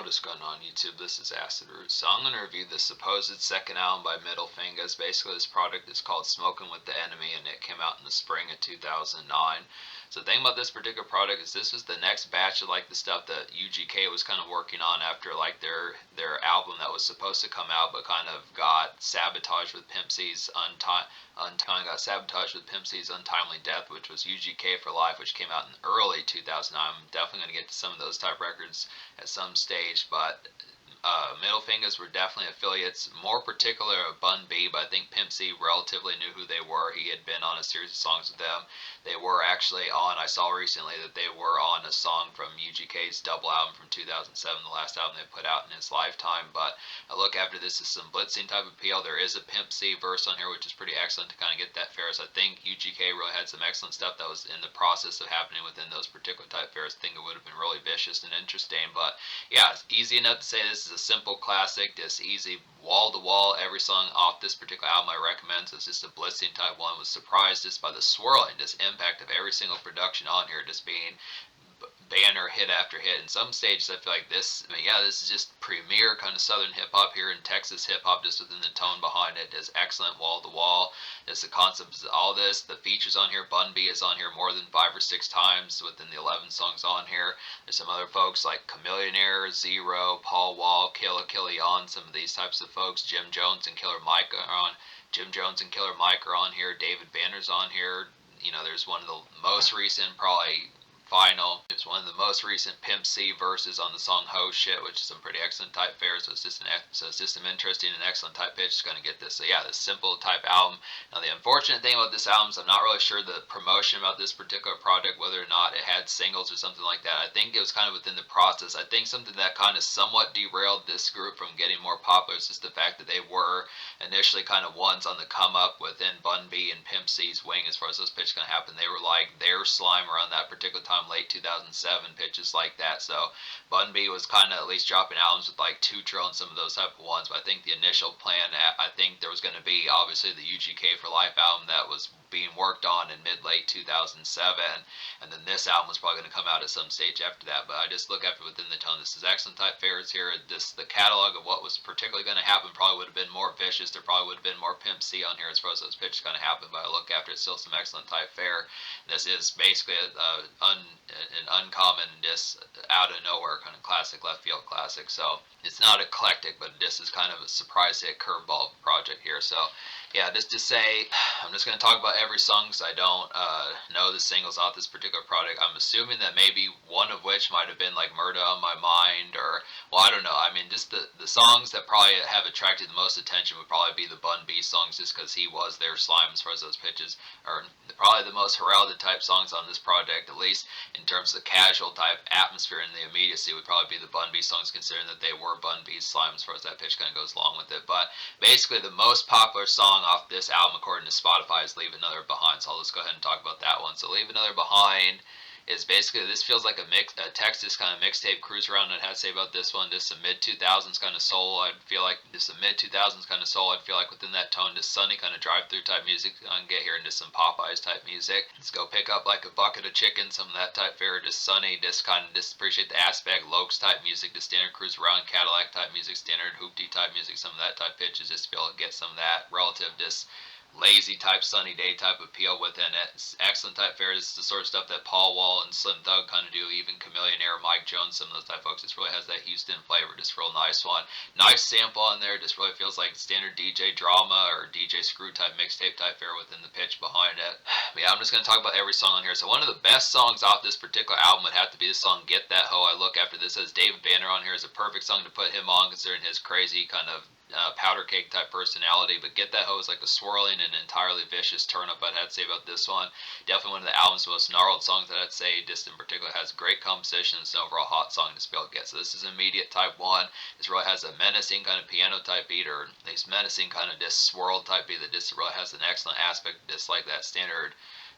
What is going on YouTube? This is Acid Root. So I'm going to review the supposed second album by FNGZ. Basically this product is called Smokin With The Enemy and it came out in the spring of 2009. So the thing about this particular product is this was the next batch of like the stuff that UGK was kind of working on after like their album that was supposed to come out but kind of got sabotaged with Pimp C's untimely death, which was UGK for Life, which came out in early 2009. I'm definitely going to get to some of those type records at some stage, but FNGZ were definitely affiliates, more particular of Bun B, but I think Pimp C relatively knew who they were. He had been on a series of songs with them. They were actually on, I saw recently that they were on a song from UGK's double album from 2007, the last album they put out in his lifetime. But I look after this as some blitzing type of appeal. There is a Pimp C verse on here, which is pretty excellent to kind of get that fairs. I think UGK really had some excellent stuff that was in the process of happening within those particular type fairs. I think it would have been really vicious and interesting. But yeah, it's easy enough to say this is a simple classic, just easy wall to wall. Every song off this particular album I recommend. So it's just a blitzing type one. Was surprised just by the swirling, just impact of every single production on here, just being banner hit after hit. In some stages I feel like this, this is just premier kind of southern hip hop here in Texas hip hop, just within the tone behind it. Is excellent wall to wall. Just the concepts of all this, the features on here. Bun B is on here more than 5 or 6 times within the 11 songs on here. There's some other folks like Chameleonaire, Zero, Paul Wall, Killa Killian, some of these types of folks. Jim Jones and Killer Mike are on. Jim Jones and Killer Mike are on here. David Banner's on here. You know, there's one of the most recent, probably final. It's one of the most recent Pimp C verses on the song Ho Shit, which is some pretty excellent type fare. So it's just some interesting and excellent type pitch. It's going to get this. So yeah, this simple type album. Now the unfortunate thing about this album is I'm not really sure the promotion about this particular project, whether or not it had singles or something like that. I think it was kind of within the process. I think something that kind of somewhat derailed this group from getting more popular is just the fact that they were initially kind of ones on the come up within Bun B and Pimp C's wing as far as those pitches going to happen. They were like their slime around that particular time, late 2007, pitches like that. So Bun B was kind of at least dropping albums with like 2 Trill and some of those type of ones. But I think the initial plan, I think there was going to be obviously the UGK for Life album that was being worked on in mid-late 2007, and then this album was probably going to come out at some stage after that. But I just look after within the tone. This is excellent type favorites here. The catalog of what was particularly going to happen probably would have been more vicious. There probably would have been more Pimp C on here as far as those pitches going to happen. But I look after it's still some excellent type fare. This is basically an uncommon, just out of nowhere kind of classic, left field classic. So it's not eclectic, but this is kind of a surprise hit curveball project here. So yeah, just to say, I'm just going to talk about every song because I don't know the singles off this particular product. I'm assuming that maybe one of which might have been like Murder on My Mind, or, well, I don't know. I mean, just the songs that probably have attracted the most attention would probably be the Bun B songs, just because he was their slime as far as those pitches, or probably the most heralded type songs on this project, at least in terms of the casual type atmosphere and the immediacy, would probably be the Bun B songs, considering that they were Bun B's slime as far as that pitch kind of goes along with it. But basically the most popular song off this album according to Spotify is Leave Another Behind. So I'll just go ahead and talk about that one. So Leave Another Behind is basically, this feels like a Texas kind of mixtape cruise around. I'd have to say about this one, just some mid-2000s kind of soul. I'd feel like just a mid-2000s kind of soul. I'd feel like within that tone, just sunny kind of drive-through type music. I can get here into some Popeyes type music. Let's go pick up like a bucket of chicken, some of that type fare. Just sunny, just kind of just appreciate the aspect. Lokes type music, the standard cruise around Cadillac type music, standard hoopty type music, some of that type pitches. Just to be able to get some of that relative just lazy type sunny day type appeal within it. It's excellent type fare. This is the sort of stuff that Paul Wall and Slim Thug kind of do, even Chameleonaire, Mike Jones, some of those type folks. This really has that Houston flavor, just real nice one. Nice sample on there, just really feels like standard DJ drama or DJ Screw type mixtape type fare within the pitch behind it. But yeah, I'm just going to talk about every song on here. So one of the best songs off this particular album would have to be the song Get That Hoe. I look after this as David Banner on here is a perfect song to put him on, considering his crazy kind of powder cake type personality. But Get That Hoe is like a swirling and entirely vicious turn up, I'd have to say about this one. Definitely one of the album's most gnarled songs that I'd say. Just in particular has great composition. It's an overall hot song to be able to get. So this is immediate type one. This really has a menacing kind of piano type beat, or at least menacing kind of just swirled type beat that just really has an excellent aspect, just like that standard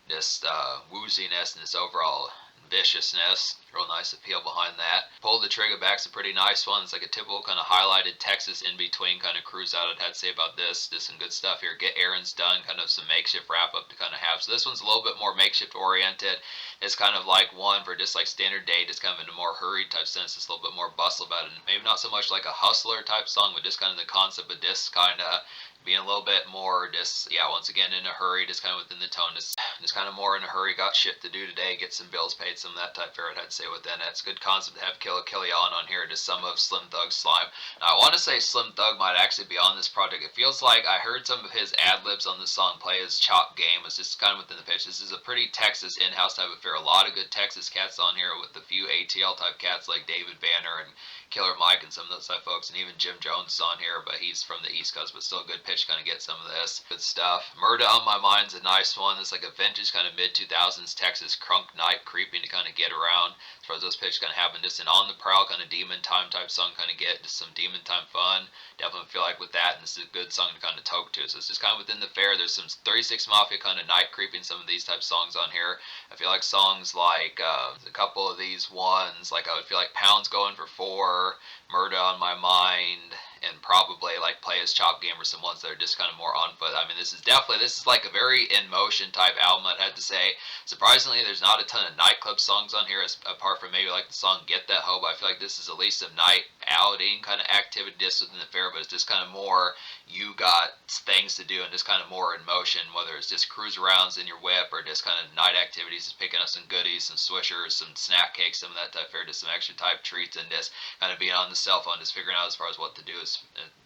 just wooziness and this overall viciousness. Real nice appeal behind that. Pulled the trigger back's a pretty nice one. It's like a typical kind of highlighted Texas in between kind of cruise out. I'd have to say about this. Just some good stuff here. Get errands done, kind of some makeshift wrap up to kind of have. So this one's a little bit more makeshift oriented. It's kind of like one for just like standard day, just kind of in a more hurried type sense. It's a little bit more bustle about it. Maybe not so much like a hustler type song, but just kind of the concept of this kind of being a little bit more just, yeah, once again in a hurry, just kind of within the tone, just kind of more in a hurry, got shit to do today, get some bills paid, some of that type fare, I'd say within it. It's a good concept to have Killa Killian on here, just some of Slim Thug's slime. Now, I want to say Slim Thug might actually be on this project. It feels like I heard some of his ad-libs on this song play his chop game. It's just kind of within the pitch. This is a pretty Texas in-house type affair. A lot of good Texas cats on here with a few ATL type cats like David Banner and Killer Mike and some of those type folks, and even Jim Jones is on here, but he's from the East Coast, but still a good pitch, kind of get some of this good stuff. Murder on My Mind's a nice one. It's like a vintage kind of mid-2000s Texas crunk night creeping to kind of get around. As far as those pitches kind of happen, just an on the prowl kind of demon time type song, kind of get just some demon time fun. Definitely feel like with that, and this is a good song to kind of toke to. So it's just kind of within the fare. There's some 36 Mafia kind of night creeping, some of these type songs on here. I feel like songs like a couple of these ones, like I would feel like Pounds Going for 4, Murder on My Mind, and probably like Play His Chop Game or some ones that are just kind of more on foot. I mean, this is like a very in motion type album, I'd have to say. Surprisingly, there's not a ton of nightclub songs on here, apart from maybe like the song Get That Hoe. I feel like this is at least a night outing kind of activity just within the fair, but it's just kind of more you got things to do and just kind of more in motion, whether it's just cruise arounds in your whip or just kind of night activities, just picking up some goodies, some swishers, some snack cakes, some of that type fare, just some extra type treats, and just kind of being on the cell phone, just figuring out as far as what to do is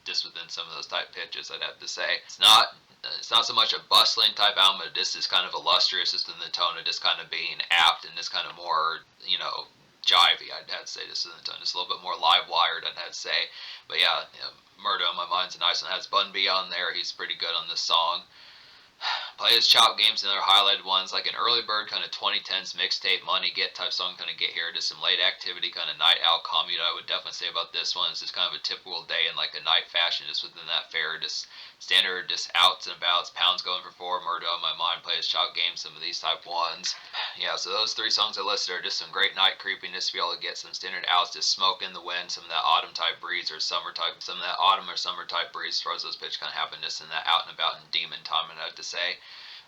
just within some of those type pitches, I'd have to say. It's not so much a bustling type album, but this is kind of illustrious just in the tone of just kind of being apt and just kind of more, jivey, I'd have to say, just in the tone, just a little bit more live wired, I'd have to say. But yeah, Murder on My Mind's a nice one. It has Bun B on there. He's pretty good on this song. Play His Chop Games and other highlighted ones, like an early bird kind of 2010s mixtape money get type song, kind of get here. Just some late activity, kind of night out commute. I would definitely say about this one. It's just kind of a typical day in like a night fashion, just within that fair, just standard, just outs and abouts. Pounds Going for 4, Murder on My Mind, Play His Chop Games, some of these type ones. Yeah, so those 3 songs I listed are just some great night creeping, just to be able to get some standard outs, just smoke in the wind, some of that autumn type breeze or summer type, some of that autumn or summer type breeze, as far as those pitch kind of happen, just in that out and about and demon time, I'd have to say.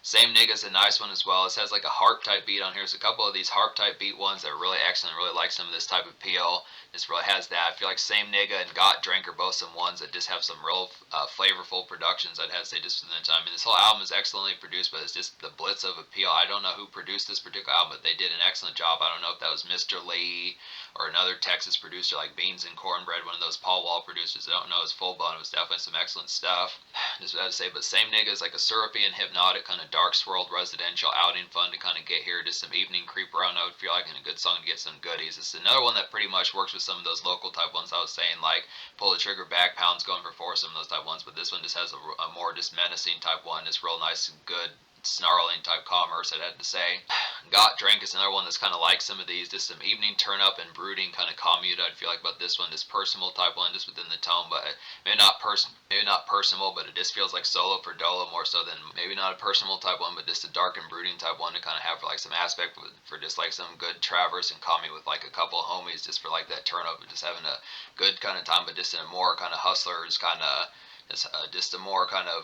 Same Nigga's a nice one as well. This has like a harp type beat on here. There's a couple of these harp type beat ones that are really excellent. Really like some of this type of appeal. This really has that. I feel like Same Nigga and Got Drink are both some ones that just have some real flavorful productions, I'd have to say, just within the time. I mean, this whole album is excellently produced, but it's just the blitz of appeal. I don't know who produced this particular album, but they did an excellent job. I don't know if that was Mr. Lee or another Texas producer like Beans and Cornbread, one of those Paul Wall producers. I don't know his full blown. It was definitely some excellent stuff. Just what I would say, but Same Nigga is like a syrupy and hypnotic kind of dark swirled residential outing fun to kind of get here. Just some evening creep around, I would feel like, and a good song to get some goodies. It's another one that pretty much works with some of those local type ones I was saying, like Pull the Trigger Back, Pounds Going for 4, some of those type ones, but this one just has a more just menacing type one. It's real nice and good snarling type commerce, I'd have to say. Got Drink is another one that's kind of like some of these, just some evening turn up and brooding kind of commute, I'd feel like, about this one, just personal type one, just within the tone, but maybe not personal, but it just feels like solo for Dolo more so than maybe not a personal type one, but just a dark and brooding type one to kind of have for like some aspect for just like some good traverse and commute with like a couple of homies, just for like that turn up and just having a good kind of time, but just in a more kind of hustlers kind of just a more kind of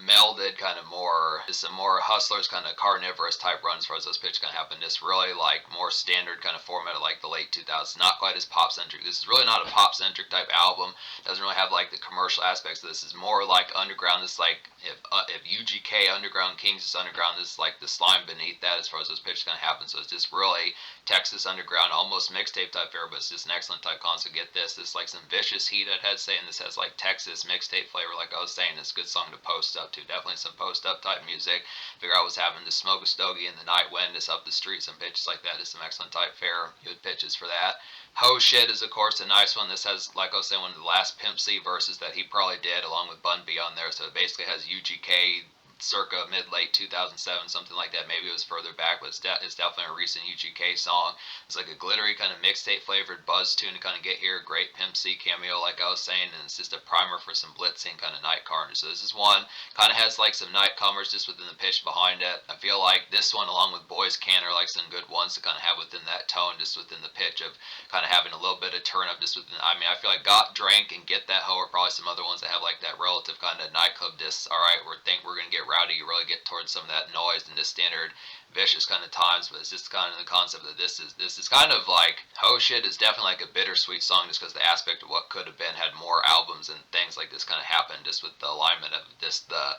melded kind of more, just some more hustlers kind of carnivorous type runs as far as those pitches kind of happen. Just really like more standard kind of format of like the late 2000s, not quite as pop centric. This is really not a pop centric type album. Doesn't really have like the commercial aspects of this. Is more like underground. This like if UGK Underground Kings is underground, this is like the slime beneath that as far as those pitches kind of happen. So it's just really Texas underground, almost mixtape type fare, but it's just an excellent type concept. Get this like some vicious heat, I'd have to say, and this has like Texas mixtape flavor, like I was saying. It's a good song to post up to. Definitely some post up type music. Figure I was having to smoke a stogie in the night wind, just up the street, some pitches like that. Just some excellent type fare, good pitches for that. Ho Shit is of course a nice one. This has, like I was saying, one of the last Pimp C verses that he probably did along with Bun B on there. So it basically has UGK circa mid-late 2007, something like that. Maybe it was further back, but it's definitely a recent UGK song. It's like a glittery kind of mixtape flavored buzz tune to kind of get here. Great Pimp C cameo, like I was saying, and it's just a primer for some blitzing kind of night carnage. So this is one kind of has like some nightcomers just within the pitch behind it. I feel like this one, along with Boys Can, are like some good ones to kind of have within that tone, just within the pitch of kind of having a little bit of turn up just within. I mean, I feel like Got Drank and Get That Hoe are probably some other ones that have like that relative kind of nightclub disc. All right, we're gonna get rowdy. You really get towards some of that noise and just standard vicious kind of times, but it's just kind of the concept that this is kind of like Ho Shit is definitely like a bittersweet song just because the aspect of what could have been had more albums and things like this kind of happened just with the alignment of this the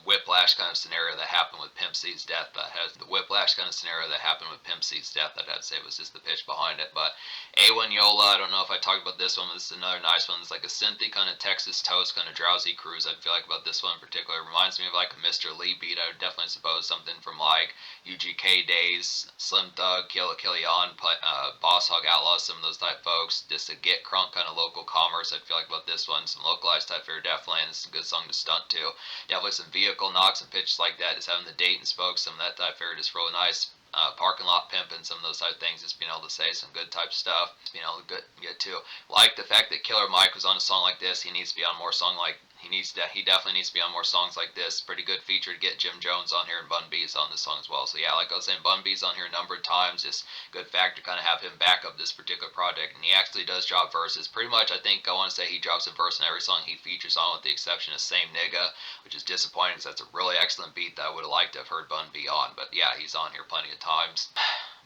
whiplash kind of scenario that happened with Pimp C's death. That has the whiplash kind of scenario that happened with Pimp C's death. I'd say was just the pitch behind it. But A1 Yola, I don't know if I talked about this one, but this is another nice one. It's like a synthy kind of Texas toast kind of drowsy cruise. I feel like about this one in particular. It reminds me of like a Mr. Lee beat. I would definitely suppose something from like UGK days, Slim Thug, Killa Killian, Boss Hog Outlaws, some of those type folks. Just a get crunk kind of local commerce. I feel like about this one, some localized type fare definitely, and it's a good song to stunt to. Definitely some vehicle knocks and pitches like that. Just having the Dayton spokes, some of that type fare just really nice. Parking lot pimping, some of those type of things, just being able to say some good type stuff, just being able to get to. Like the fact that Killer Mike was on a song like this. He needs to be on more song like he definitely needs to be on more songs like this. Pretty good feature to get Jim Jones on here, and Bun B's on this song as well. So yeah, like I was saying, Bun B's on here a number of times. Just good factor to kind of have him back up this particular project, and he actually does drop verses. Pretty much, I think I want to say he drops a verse in every song he features on, with the exception of Same Nigga, which is disappointing because that's a really excellent beat that I would have liked to have heard Bun B on. But yeah, he's on here plenty of times.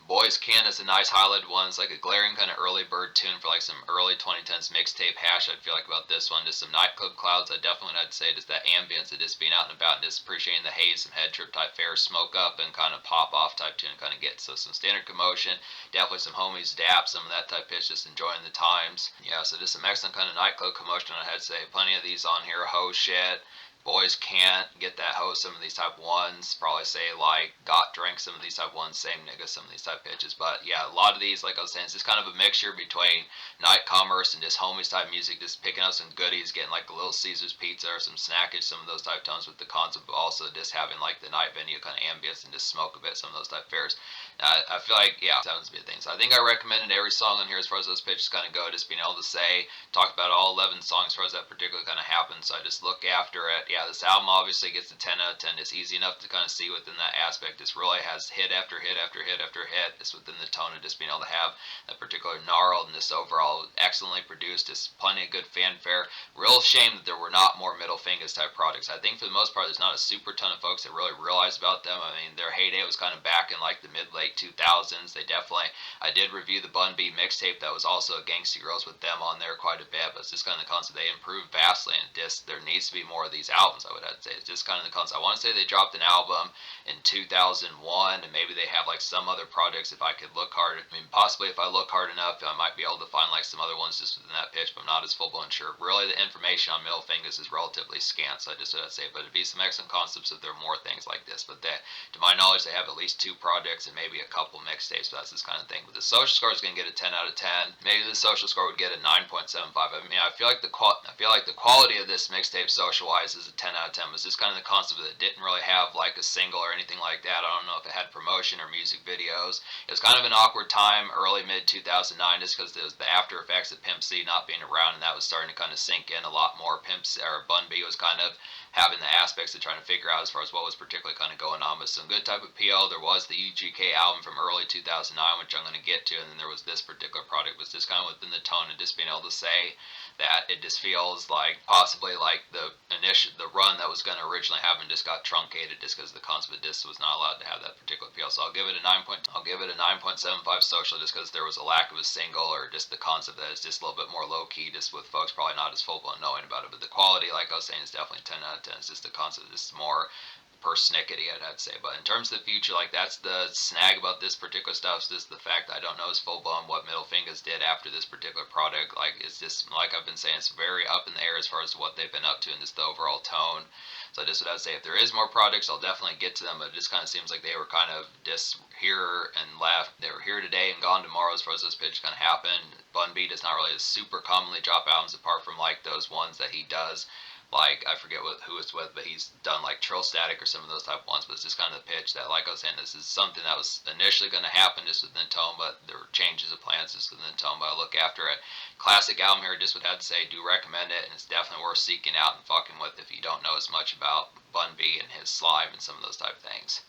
Boys Can is a nice highlighted one. It's like a glaring kind of early bird tune for like some early 2010s mixtape hash. I'd feel like about this one, just some nightclub clouds. I'd say just that ambience of just being out and about and just appreciating the haze, some head trip type fare, smoke up and kind of pop off type tune kind of get. So some standard commotion, definitely some homies dap, some of that type pitch, just enjoying the times. Yeah, so just some excellent kind of nightclub commotion. I'd say plenty of these on here. Ho Shit, Boys Can't, Get That Hoe, some of these type ones. Probably say like Got Drink, some of these type ones. Same Nigga, some of these type pitches. But yeah, a lot of these, like I was saying, it's just kind of a mixture between night commerce and just homies type music, just picking up some goodies, getting like a Little Caesars pizza or some snackage, some of those type tones with the concept, but also just having like the night venue kind of ambience and just smoke a bit, some of those type fares. I feel like, yeah, that happens to be a thing. So I think I recommended every song on here as far as those pitches kind of go, just being able to say, talk about all 11 songs as far as that particular kind of happens. So I just look after it. Yeah, this album obviously gets a 10 out of 10. It's easy enough to kind of see within that aspect. This really has hit after hit after hit after hit. It's within the tone of just being able to have that particular gnarled and this overall excellently produced. Just plenty of good fanfare. Real shame that there were not more Middle Fingers type projects. I think for the most part, there's not a super ton of folks that really realize about them. I mean, their heyday was kind of back in like the mid-late 2000s. They definitely, I did review the Bun B mixtape that was also a Gangsty Girls with them on there quite a bit, but it's just kind of the concept. They improved vastly, and just there needs to be more of these albums, I would have to say. It's just kind of the concept. I want to say they dropped an album in 2001, and maybe they have like some other projects. If I could look hard, I mean, possibly if I look hard enough, I might be able to find like some other ones just within that pitch, but I'm not as full-blown sure. Really, the information on Middle Fingers is relatively scant, so I just would say, but it'd be some excellent concepts if there are more things like this. But they, to my knowledge, they have at least 2 projects and maybe a couple mixtapes, so that's this kind of thing. But the social score is going to get a 10 out of 10. Maybe the social score would get a 9.75. I mean, I feel like the quality of this mixtape social-wise is a 10 out of 10. It was just kind of the concept that it didn't really have like a single or anything like that. I don't know if it had promotion or music videos. It was kind of an awkward time, early mid 2009, just because there was the after effects of Pimp C not being around, and that was starting to kind of sink in a lot more. Pimp C, or Bun B, was kind of having the aspects of trying to figure out as far as what was particularly kind of going on. But some good type of PO. There was the UGK album from early 2009, which I'm going to get to, and then there was this particular product. Was just kind of within the tone and just being able to say that it just feels like possibly like the run that was going to originally happen just got truncated just because the concept of disc was not allowed to have that particular PO. So I'll give it a 9.75 social, just because there was a lack of a single, or just the concept that it's just a little bit more low key, just with folks probably not as full-blown knowing about it. But the quality, like I was saying, is definitely 10 out of 10. It's just the concept is more persnickety, I'd say. But in terms of the future, like that's the snag about this particular stuff, is just the fact that I don't know as full blown what Middle Fingers did after this particular product. Like it's just, like I've been saying, it's very up in the air as far as what they've been up to and just the overall tone. So just what I would say, if there is more projects, I'll definitely get to them, but it just kind of seems like they were kind of just here and left. They were here today and gone tomorrow as far as those pitches kind of happen. Bun B does not really super commonly drop albums apart from like those ones that he does like, I forget who it's with, but he's done like Trill Static or some of those type of ones. But it's just kind of the pitch that, like I was saying, this is something that was initially going to happen just within Tone, but there were changes of plans just within Tone. But I look after it. Classic album here, just would have to say, do recommend it, and it's definitely worth seeking out and fucking with if you don't know as much about Bun B and his slime and some of those type of things.